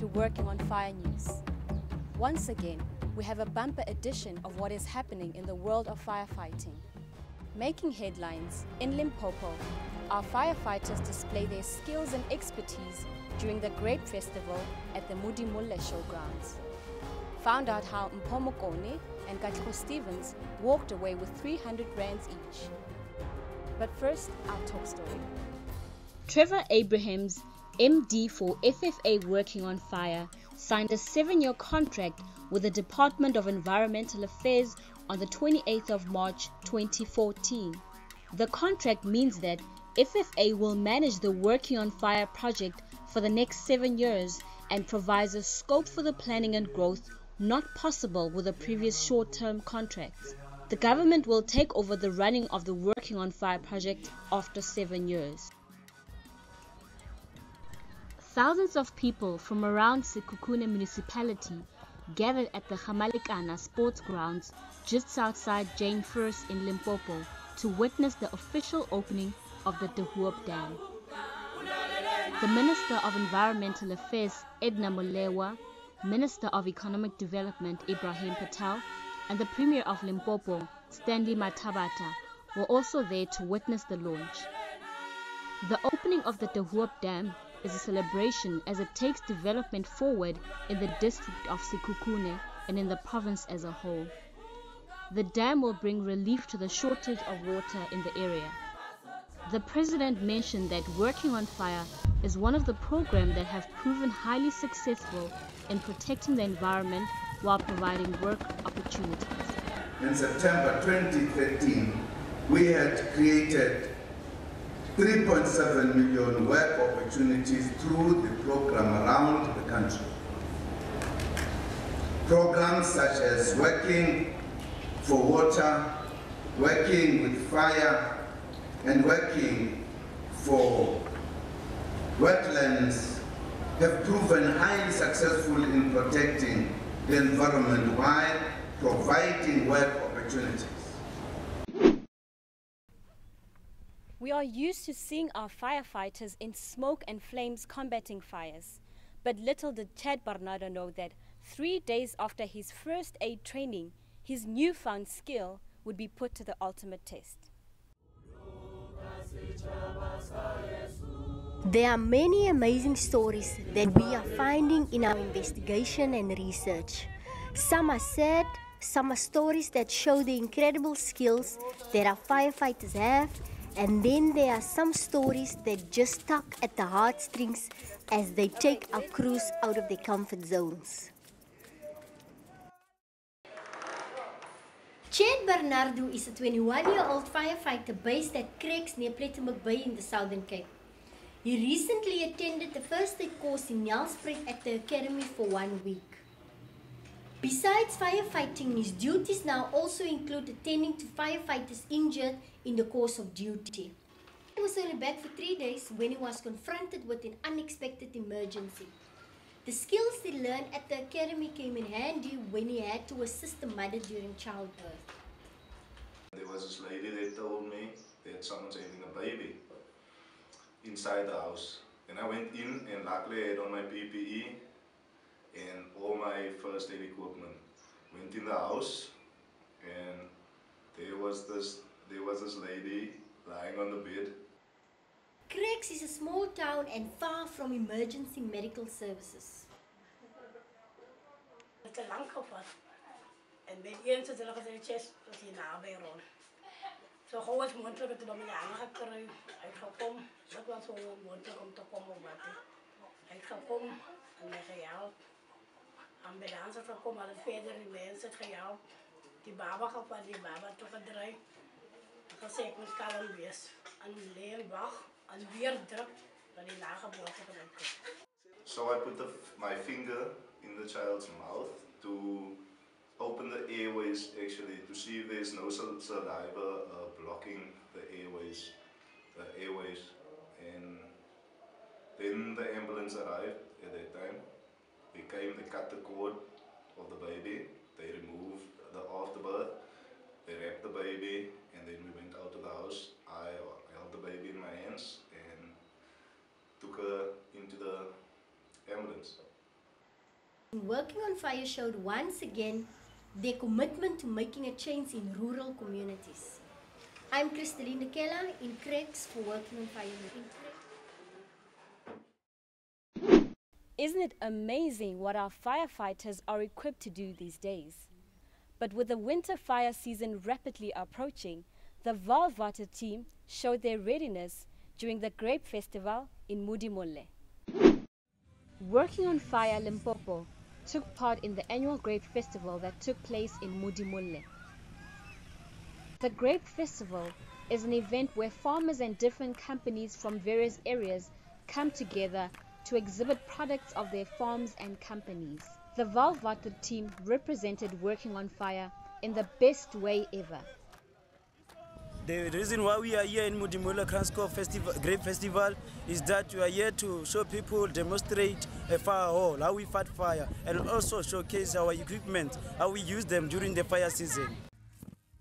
to Working on Fire News. Once again, we have a bumper edition of what is happening in the world of firefighting. Making headlines, in Limpopo, our firefighters display their skills and expertise during the Grape Festival at the Modimolle Showgrounds. Found out how Mpomokone and Katlego Stevens walked away with 300 rands each. But first, our top story. Trevor Abrahams, MD for FFA Working on Fire, signed a 7-year contract with the Department of Environmental Affairs on the 28th of March 2014. The contract means that FFA will manage the Working on Fire project for the next 7 years and provides a scope for the planning and growth not possible with the previous short-term contracts. The government will take over the running of the Working on Fire project after 7 years. Thousands of people from around Sekhukhune municipality gathered at the Gamalikana sports grounds just outside Jane First in Limpopo to witness the official opening of the WOF Dam. The Minister of Environmental Affairs, Edna Molewa, Minister of Economic Development, Ibrahim Patel, and the Premier of Limpopo, Stanley Mathabata, were also there to witness the launch. The opening of the WOF Dam is a celebration as it takes development forward in the district of Sekhukhune and in the province as a whole. The dam will bring relief to the shortage of water in the area. The President mentioned that Working on Fire is one of the programs that have proven highly successful in protecting the environment while providing work opportunities. In September 2013, we had created 3.7 million work opportunities through the program around the country. Programs such as Working for Water, Working with Fire, and Working for Wetlands have proven highly successful in protecting the environment while providing work opportunities. We are used to seeing our firefighters in smoke and flames combating fires. But little did Chad Barnado know that 3 days after his first aid training, his newfound skill would be put to the ultimate test. There are many amazing stories that we are finding in our investigation and research. Some are sad, some are stories that show the incredible skills that our firefighters have, and then there are some stories that just tug at the heartstrings as they take our crews out of their comfort zones. Chad Barnado is a 21-year-old firefighter based at Crags near Plettenberg Bay in the Southern Cape. He recently attended the first aid course in Nelspruit at the academy for 1 week. Besides firefighting, his duties now also include attending to firefighters injured in the course of duty. He was only back for 3 days when he was confronted with an unexpected emergency. The skills he learned at the academy came in handy when he had to assist the mother during childbirth. There was this lady that told me that someone's having a baby inside the house. And I went in and luckily I had on my PPE and all my first aid equipment. Went in the house and there was this lady lying on the bed. Crags is a small town and far from emergency medical services. Het is lang gevat. En met één zit er in de chest, dat hij nabij rond. Zo gauw als mogelijk het door mijn aandacht gekregen. Hij is gekomen, dat was zo mogelijk om te komen op wat. Hij is gekomen en mij gehaald. Ambulance is gekomen, alle verder die mensen het gehaald. Die baba gevat, die baba toegedraaid. Gezegd, ik moet kalm wees. En leen wacht. And weer druk dat die nageboorte eruit komt. So I put my finger in the child's mouth to open the airways, actually, to see if there's no saliva blocking the airways. And then the ambulance arrived at that time. They came, they cut the cord of the baby, they removed the afterbirth, they wrapped the baby, and then we went out to the house. I held the baby in my hands and took her into the ambulance. Working on Fire showed once again their commitment to making a change in rural communities. I'm Christeline Kella in Crags for Working on Fire. Isn't it amazing what our firefighters are equipped to do these days? But with the winter fire season rapidly approaching, the WOF team showed their readiness during the Grape Festival in Modimolle. Working on Fire Limpopo took part in the annual Grape Festival that took place in Modimolle. The Grape Festival is an event where farmers and different companies from various areas come together to exhibit products of their farms and companies. The WOF team represented Working on Fire in the best way ever. The reason why we are here in Modimolle Grape Festival is that we are here to show people, demonstrate a fire hall, how we fight fire, and also showcase our equipment, how we use them during the fire season.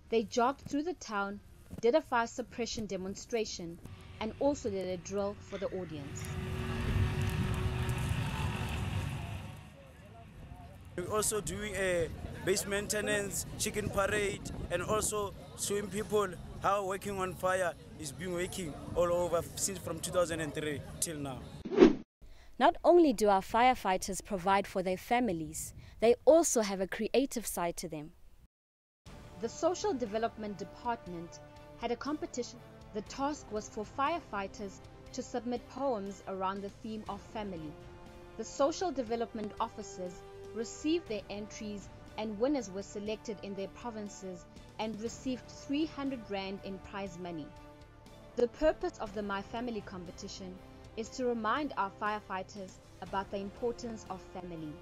They jogged through the town, did a fire suppression demonstration, and also did a drill for the audience. We're also doing a base maintenance, chicken parade, and also showing people how Working on Fire is being working all over since from 2003 till now. Not only do our firefighters provide for their families, they also have a creative side to them. The Social Development Department had a competition. The task was for firefighters to submit poems around the theme of family. The Social Development Officers received their entries and winners were selected in their provinces and received 300 Rand in prize money. The purpose of the My Family competition is to remind our firefighters about the importance of family.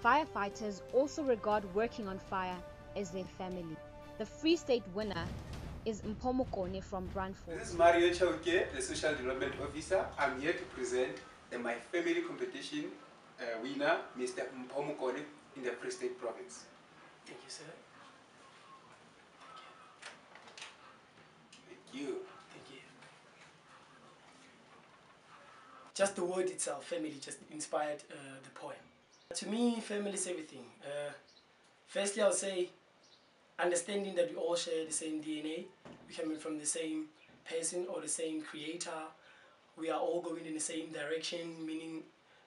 Firefighters also regard Working on Fire as their family. The Free State winner is Mpomokone from Brandford. This is Mario Chauke, the Social Development Officer. I'm here to present the My Family competition winner, Mr. Mpomokone in the Free State Province. Thank you, sir. Thank you. Thank you. Just the word itself, family, just inspired the poem. To me, family is everything. Firstly, I'll say understanding that we all share the same DNA. We come from the same person or the same creator. We are all going in the same direction, meaning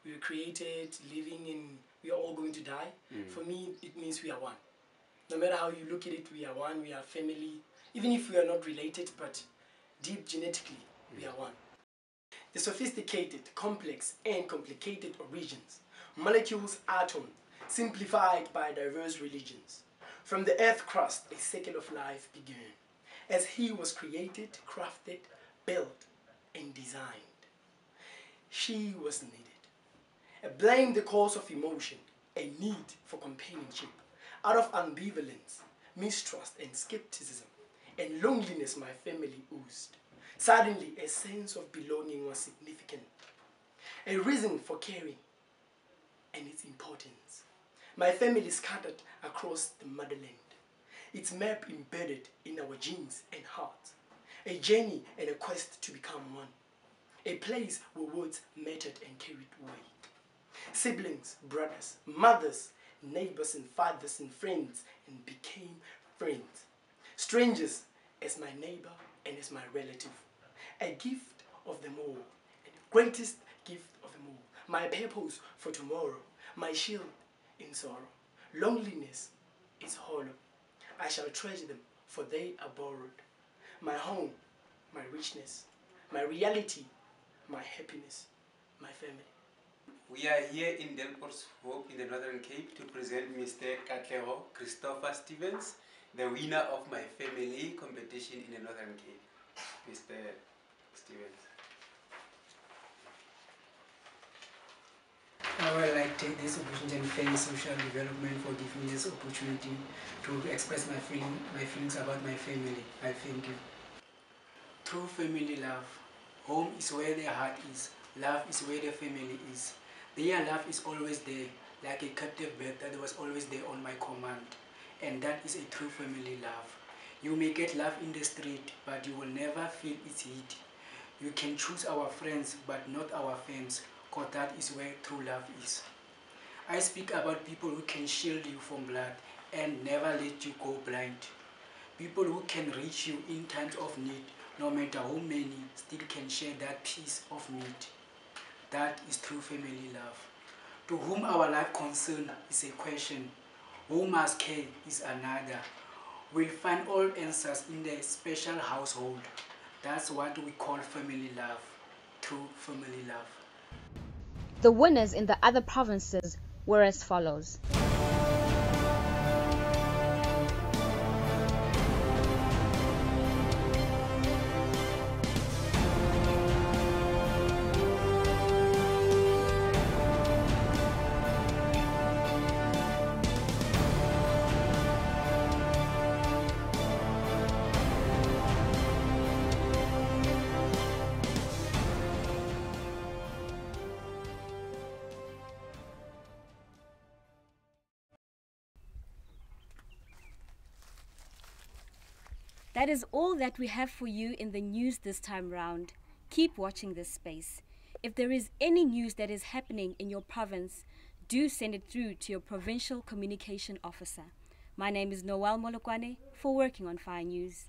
we were created, living, and we are all going to die. For me, it means we are one. No matter how you look at it, we are one, we are family. Even if we are not related, but deep genetically, we are one. The sophisticated, complex, and complicated origins, molecules, atoms, simplified by diverse religions. From the earth crust, a cycle of life began, as he was created, crafted, built, and designed. She was needed. A blame the cause of emotion, a need for companionship. Out of ambivalence, mistrust, and skepticism, and loneliness my family oozed. Suddenly, a sense of belonging was significant. A reason for caring and its importance. My family scattered across the motherland. Its map embedded in our genes and hearts. A journey and a quest to become one. A place where words mattered and carried weight. Siblings, brothers, mothers, neighbors and fathers and friends, and became friends. Strangers as my neighbor and as my relative. A gift of them all, and the greatest gift of them all. My purpose for tomorrow, my shield in sorrow. Loneliness is hollow. I shall treasure them, for they are borrowed. My home, my richness, my reality, my happiness, my family. We are here in Delporshoek in the Northern Cape to present Mr. Katleho Christopher Stevens, the winner of My Family competition in the Northern Cape. Mr. Stevens. I would like to take this opportunity and thank Social Development for giving me this opportunity to express my feelings about my family. I thank you. True family love. Home is where their heart is. Love is where the family is. Their love is always there, like a captive bird that was always there on my command. And that is a true family love. You may get love in the street, but you will never feel its heat. You can choose our friends, but not our fans, because that is where true love is. I speak about people who can shield you from blood and never let you go blind. People who can reach you in times of need, no matter how many, still can share that piece of meat. That is true family love. To whom our life concern is a question, who must care is another. We'll find all answers in the special household. That's what we call family love, true family love. The winners in the other provinces were as follows. That is all that we have for you in the news this time round. Keep watching this space. If there is any news that is happening in your province, do send it through to your provincial communication officer. My name is Modimolle for Working on Fire News.